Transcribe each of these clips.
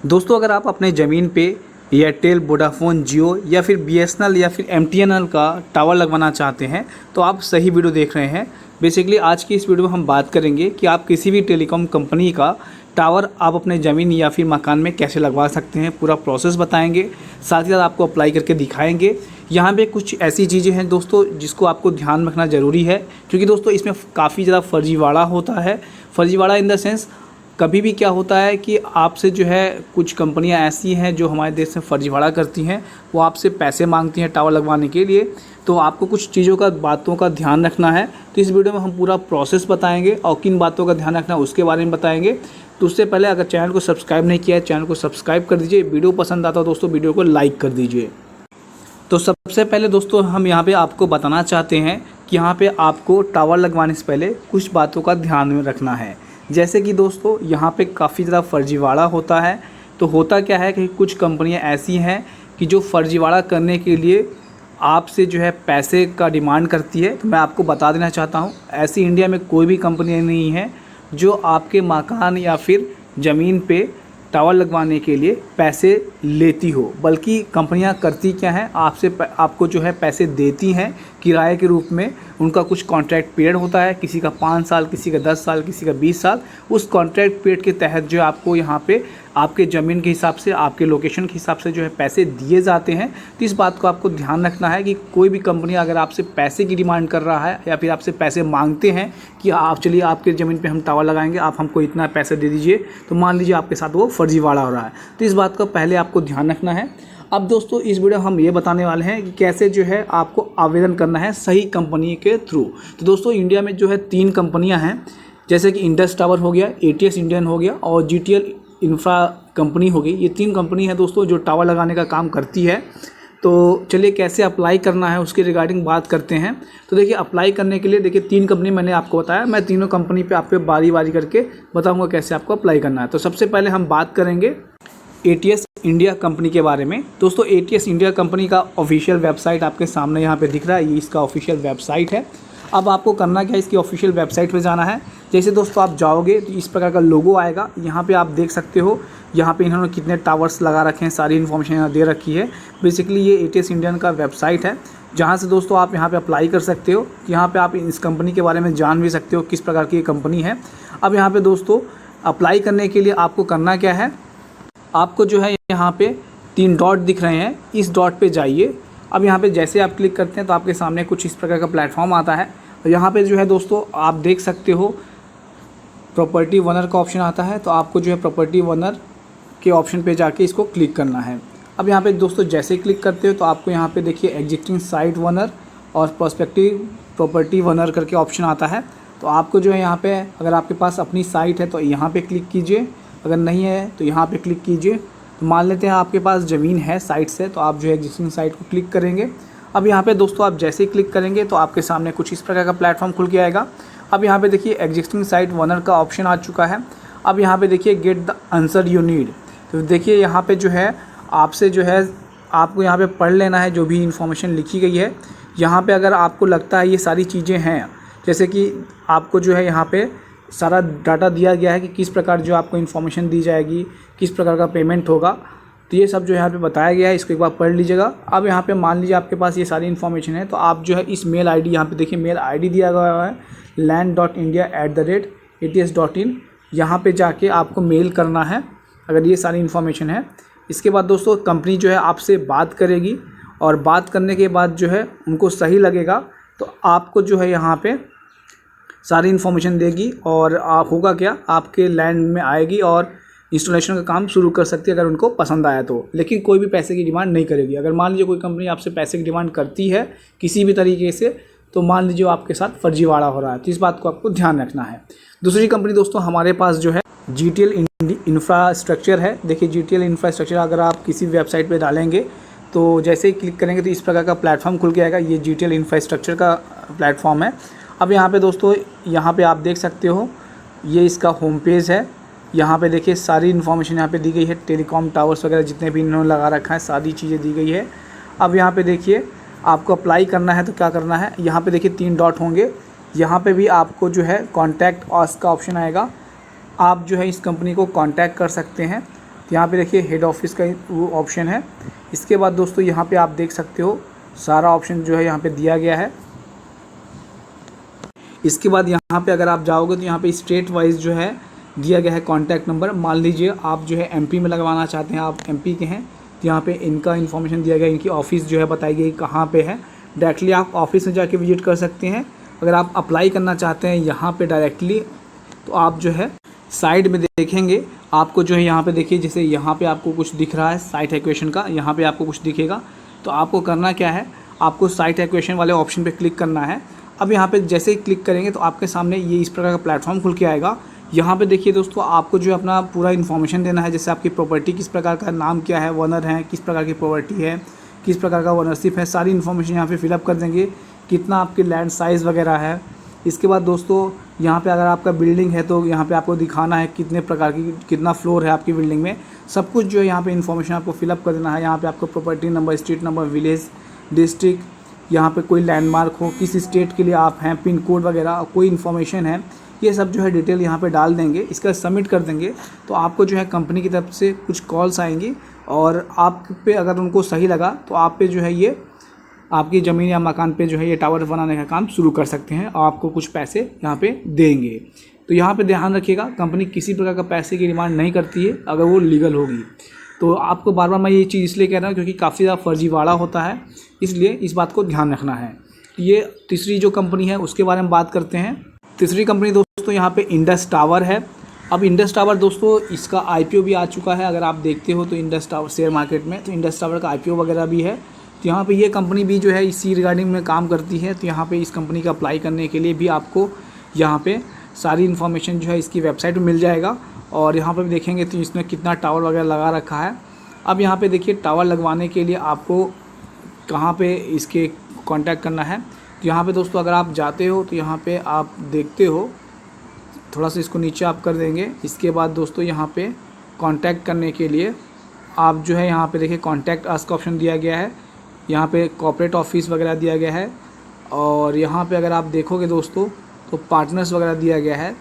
दोस्तों अगर आप अपने ज़मीन पे एयरटेल, वोडाफोन, जियो या फिर बीएसएनएल या फिर एमटीएनएल का टावर लगवाना चाहते हैं तो आप सही वीडियो देख रहे हैं। बेसिकली आज की इस वीडियो में हम बात करेंगे कि आप किसी भी टेलीकॉम कंपनी का टावर आप अपने ज़मीन या फिर मकान में कैसे लगवा सकते हैं, पूरा प्रोसेस बताएंगे। साथ ही साथ आपको अप्लाई करके दिखाएंगे। यहाँ पे कुछ ऐसी चीज़ें हैं दोस्तों जिसको आपको ध्यान रखना ज़रूरी है, क्योंकि दोस्तों इसमें काफ़ी ज़्यादा फर्जीवाड़ा होता है। फर्जीवाड़ा इन द सेंस कभी भी क्या होता है कि आपसे जो है कुछ कंपनियां ऐसी हैं जो हमारे देश में फर्जीवाड़ा करती हैं, वो आपसे पैसे मांगती हैं टावर लगवाने के लिए। तो आपको कुछ चीज़ों का बातों का ध्यान रखना है। तो इस वीडियो में हम पूरा प्रोसेस बताएंगे और किन बातों का ध्यान रखना है उसके बारे में बताएंगे। तो उससे पहले अगर चैनल को सब्सक्राइब नहीं किया है, चैनल को सब्सक्राइब कर दीजिए। वीडियो पसंद आता हो दोस्तों वीडियो को लाइक कर दीजिए। तो सबसे पहले दोस्तों हम यहाँ पे आपको बताना चाहते हैं कि यहाँ पे आपको टावर लगवाने से पहले कुछ बातों का ध्यान में रखना है। जैसे कि दोस्तों यहाँ पे काफ़ी ज़्यादा फर्जीवाड़ा होता है। तो होता क्या है कि कुछ कंपनियाँ ऐसी हैं कि जो फर्जीवाड़ा करने के लिए आपसे जो है पैसे का डिमांड करती है। तो मैं आपको बता देना चाहता हूँ, ऐसी इंडिया में कोई भी कंपनी नहीं है जो आपके मकान या फिर ज़मीन पे टावर लगवाने के लिए पैसे लेती हो। बल्कि कंपनियां करती क्या हैं, आपको जो है पैसे देती हैं किराए के रूप में। उनका कुछ कॉन्ट्रैक्ट पीरियड होता है, किसी का 5 साल, किसी का 10 साल, किसी का 20 साल। उस कॉन्ट्रैक्ट पीरियड के तहत जो आपको यहाँ पे आपके ज़मीन के हिसाब से, आपके लोकेशन के हिसाब से जो है पैसे दिए जाते हैं। तो इस बात को आपको ध्यान रखना है कि कोई भी कंपनी अगर आपसे पैसे की डिमांड कर रहा है या फिर आपसे पैसे मांगते हैं कि आप चलिए आपके ज़मीन पे हम टावर लगाएंगे, आप हमको इतना पैसे दे दीजिए, तो मान लीजिए आपके साथ वो फर्जीवाड़ा हो रहा है। तो इस बात का पहले आपको ध्यान रखना है। अब दोस्तों इस वीडियो हम ये बताने वाले हैं कि कैसे जो है आपको आवेदन करना है सही कंपनी के थ्रू। तो दोस्तों इंडिया में जो है 3 कंपनियां हैं, जैसे कि इंडस टावर हो गया, एटीएस इंडियन हो गया और जीटीएल इंफ्रा कंपनी हो गई। ये 3 कंपनी है दोस्तों जो टावर लगाने का काम करती है। तो चलिए कैसे अप्लाई करना है उसके रिगार्डिंग बात करते हैं। तो देखिए अप्लाई करने के लिए देखिए 3 कंपनी मैंने आपको बताया, मैं तीनों कंपनी पे आपको बारी बारी करके बताऊंगा कैसे आपको अप्लाई करना है। तो सबसे पहले हम बात करेंगे एटीएस इंडिया कंपनी के बारे में। दोस्तों एटीएस इंडिया कंपनी का ऑफिशियल वेबसाइट आपके सामने यहाँ पे दिख रहा है, ये इसका ऑफिशियल वेबसाइट है। अब आपको करना क्या है, इसकी ऑफिशियल वेबसाइट पे जाना है। जैसे दोस्तों आप जाओगे तो इस प्रकार का लोगो आएगा, यहाँ पे आप देख सकते हो। यहाँ पे इन्होंने कितने टावर्स लगा रखे हैं, सारी इन्फॉर्मेशन यहाँ दे रखी है। बेसिकली ये एटीएस इंडियन का वेबसाइट है, जहाँ से दोस्तों आप यहाँ पे अप्लाई कर सकते हो। यहाँ पे आप इस कंपनी के बारे में जान भी सकते हो किस प्रकार की ये कंपनी है। अब यहाँ पे दोस्तों अप्लाई करने के लिए आपको करना क्या है, आपको जो है यहाँ पे 3 डॉट दिख रहे हैं, इस डॉट पे जाइए। अब यहाँ पे जैसे आप क्लिक करते हैं तो आपके सामने कुछ इस प्रकार का प्लेटफॉर्म आता है। और यहाँ पे जो है दोस्तों आप देख सकते हो प्रॉपर्टी वनर का ऑप्शन आता है। तो आपको जो है प्रॉपर्टी वनर के ऑप्शन पे जाके इसको क्लिक करना है। अब यहाँ पे दोस्तों जैसे क्लिक करते हो तो आपको यहाँ पे देखिए एग्जिस्टिंग साइट वनर और प्रोस्पेक्टिव प्रॉपर्टी वनर करके ऑप्शन आता है। तो आपको जो है यहाँ पे अगर आपके पास अपनी साइट है तो यहाँ पे क्लिक कीजिए, अगर नहीं है तो यहाँ पे क्लिक कीजिए। तो मान लेते हैं आपके पास ज़मीन है साइट से, तो आप जो है एग्जिस्टिंग साइट को क्लिक करेंगे। अब यहाँ पे दोस्तों आप जैसे ही क्लिक करेंगे तो आपके सामने कुछ इस प्रकार का प्लेटफॉर्म खुल के आएगा। अब यहाँ पे देखिए एग्जिस्टिंग साइट वनर का ऑप्शन आ चुका है। अब यहाँ पे देखिए get the answer you need. तो देखिए यहाँ पे जो है आपसे जो है आपको यहाँ पे पढ़ लेना है जो भी इन्फॉर्मेशन लिखी गई है। यहाँ पे अगर आपको लगता है ये सारी चीज़ें हैं, जैसे कि आपको जो है यहाँ पे सारा डाटा दिया गया है कि किस प्रकार जो आपको इन्फॉर्मेशन दी जाएगी, किस प्रकार का पेमेंट होगा, तो ये सब जो यहाँ पे बताया गया है, इसको एक बार पढ़ लीजिएगा। अब यहाँ पे मान लीजिए आपके पास ये सारी इन्फॉर्मेशन है, तो आप जो है इस मेल आईडी, यहाँ पे देखिए मेल आईडी दिया गया है land.india@ats.in। यहाँ पे जाके आपको मेल करना है अगर ये सारी इन्फॉर्मेशन है। इसके बाद दोस्तों कंपनी जो है आपसे बात करेगी और बात करने के बाद जो है उनको सही लगेगा तो आपको जो है यहाँ पे सारी इन्फॉर्मेशन देगी और आप होगा क्या, आपके लैंड में आएगी और इंस्टॉलेशन का काम शुरू कर सकती है अगर उनको पसंद आया तो। लेकिन कोई भी पैसे की डिमांड नहीं करेगी। अगर मान लीजिए कोई कंपनी आपसे पैसे की डिमांड करती है किसी भी तरीके से, तो मान लीजिए आपके साथ फर्जीवाड़ा हो रहा है। तो इस बात को आपको ध्यान रखना है। दूसरी कंपनी दोस्तों हमारे पास जो है जीटीएल इंफ्रास्ट्रक्चर है। देखिए जीटीएल इंफ्रास्ट्रक्चर अगर आप किसी वेबसाइट पर डालेंगे तो जैसे ही क्लिक करेंगे तो इस प्रकार का प्लेटफॉर्म खुल के आएगा। ये जीटीएल इंफ्रास्ट्रक्चर का प्लेटफॉर्म है। अब यहाँ पे दोस्तों यहाँ पे आप देख सकते हो ये इसका होम पेज है। यहाँ पे देखिए सारी इन्फॉर्मेशन यहाँ पे दी गई है, टेलीकॉम टावर्स वगैरह जितने भी इन्होंने लगा रखा है सारी चीज़ें दी गई है। अब यहाँ पे देखिए आपको अप्लाई करना है तो क्या करना है, यहाँ पे देखिए 3 डॉट होंगे, यहाँ पे भी आपको जो है कॉन्टैक्ट अस का ऑप्शन आएगा। आप जो है इस कंपनी को कॉन्टैक्ट कर सकते हैं तो यहाँ पे देखिए हेड ऑफिस का वो ऑप्शन है। इसके बाद दोस्तों यहाँ पे आप देख सकते हो सारा ऑप्शन जो है यहाँ पे दिया गया है। इसके बाद यहाँ पे अगर आप जाओगे तो यहाँ पे स्टेट वाइज जो है दिया गया है कॉन्टैक्ट नंबर। मान लीजिए आप जो है एमपी में लगवाना चाहते हैं, आप एमपी के हैं, तो यहाँ पे इनका इन्फॉर्मेशन दिया गया है, इनकी ऑफ़िस जो है बताई गई कहाँ पे है। डायरेक्टली आप ऑफिस में जाके विजिट कर सकते हैं। अगर आप अप्लाई करना चाहते हैं यहाँ पे डायरेक्टली, तो आप जो है साइड में देखेंगे आपको जो है यहाँ पे देखिए, जैसे यहाँ पे आपको कुछ दिख रहा है साइट एक्वेशन का, यहाँ पे आपको कुछ दिखेगा। तो आपको करना क्या है, आपको साइट एक्वेशन वाले ऑप्शन पे क्लिक करना है। अब यहाँ पे जैसे ही क्लिक करेंगे तो आपके सामने ये इस प्रकार का प्लेटफॉर्म खुल के आएगा। यहाँ पे देखिए दोस्तों, आपको जो है अपना पूरा इन्फॉर्मेशन देना है, जैसे आपकी प्रॉपर्टी किस प्रकार का, नाम क्या है, ओनर है, किस प्रकार की प्रॉपर्टी है, किस प्रकार का ओनरशिप है, सारी इन्फॉर्मेशन यहाँ पे फिलअप कर देंगे। कितना आपकी लैंड साइज़ वगैरह है। इसके बाद दोस्तों यहाँ पे अगर आपका बिल्डिंग है तो यहाँ पे आपको दिखाना है कितने प्रकार की, कितना फ्लोर है आपकी बिल्डिंग में, सब कुछ जो है यहाँ पे इन्फॉर्मेशन आपको फिलअप कर देना है। यहाँ पे आपको property number, street number, village, district, यहाँ पे कोई लैंडमार्क हो, किस स्टेट के लिए आप हैं, पिन कोड वगैरह कोई इन्फॉर्मेशन है, ये सब जो है डिटेल यहाँ पे डाल देंगे। इसका सबमिट कर देंगे तो आपको जो है कंपनी की तरफ से कुछ कॉल्स आएंगी और आप पे अगर उनको सही लगा तो आप पे जो है ये आपकी ज़मीन या मकान पे जो है ये टावर बनाने का काम शुरू कर सकते हैं और आपको कुछ पैसे यहाँ पे देंगे। तो यहाँ पे ध्यान रखिएगा, कंपनी किसी प्रकार का पैसे की डिमांड नहीं करती है अगर वो लीगल होगी। तो आपको बार बार मैं ये चीज़ इसलिए कह रहा हूँ क्योंकि काफ़ी ज़्यादा फर्जीवाड़ा होता है, इसलिए इस बात को ध्यान रखना है। ये तीसरी जो कंपनी है उसके बारे में बात करते हैं। तीसरी कंपनी दोस्तों यहाँ पे इंडस टावर है। अब इंडस टावर दोस्तों इसका IPO भी आ चुका है। अगर आप देखते हो तो इंडस टावर शेयर मार्केट में, तो इंडस टावर का IPO वगैरह भी है। तो यहाँ पे ये कंपनी भी जो है इसी रिगार्डिंग में काम करती है। तो यहाँ पे इस कंपनी का अप्लाई करने के लिए भी आपको यहाँ पे सारी इन्फॉर्मेशन जो है इसकी वेबसाइट में मिल जाएगा। और यहाँ पे भी देखेंगे तो इसमें कितना टावर वगैरह लगा रखा है। अब यहाँ पे देखिए टावर लगवाने के लिए आपको कहाँ पे इसके कांटेक्ट करना है। तो यहाँ पे दोस्तों अगर आप जाते हो तो यहाँ पे आप देखते हो, थोड़ा सा इसको नीचे आप कर देंगे। इसके बाद दोस्तों यहाँ पे कांटेक्ट करने के लिए आप जो है यहाँ पे देखिए कॉन्टैक्ट अस का ऑप्शन दिया गया है। यहाँ पे कॉर्पोरेट ऑफिस वगैरह दिया गया है और यहाँ पे अगर आप देखोगे दोस्तों तो पार्टनर्स वगैरह दिया गया है।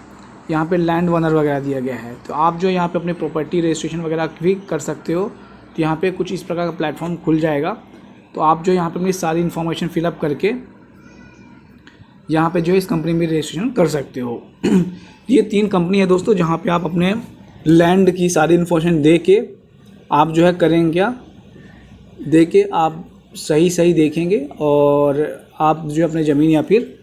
यहाँ पे लैंड ओनर वगैरह दिया गया है। तो आप जो यहाँ पे अपनी प्रॉपर्टी रजिस्ट्रेशन वगैरह भी कर सकते हो। तो यहाँ पे कुछ इस प्रकार का प्लेटफॉर्म खुल जाएगा। तो आप जो यहाँ पे अपनी सारी इन्फॉर्मेशन फिलअप करके यहाँ पे जो है इस कंपनी में रजिस्ट्रेशन कर सकते हो। ये 3 कंपनी है दोस्तों जहाँ पे आप अपने लैंड की सारी इन्फॉर्मेशन दे के आप जो है करेंगे क्या, दे के आप सही देखेंगे और आप जो अपने ज़मीन या फिर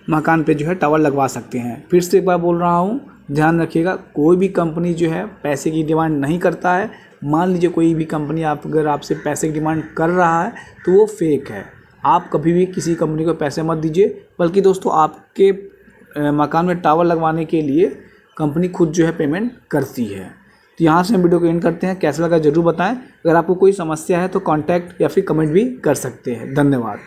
मकान पे जो है टावर लगवा सकते हैं। फिर से एक बार बोल रहा हूँ, ध्यान रखिएगा, कोई भी कंपनी जो है पैसे की डिमांड नहीं करता है। मान लीजिए कोई भी कंपनी अगर आपसे पैसे की डिमांड कर रहा है तो वो फेक है। आप कभी भी किसी कंपनी को पैसे मत दीजिए, बल्कि दोस्तों आपके मकान में टावर लगवाने के लिए कंपनी खुद जो है पेमेंट करती है। तो यहाँ से हम वीडियो को एंड करते हैं। कैसा लगा ज़रूर बताएं। अगर आपको कोई समस्या है तो कांटेक्ट या फिर कमेंट भी कर सकते हैं। धन्यवाद।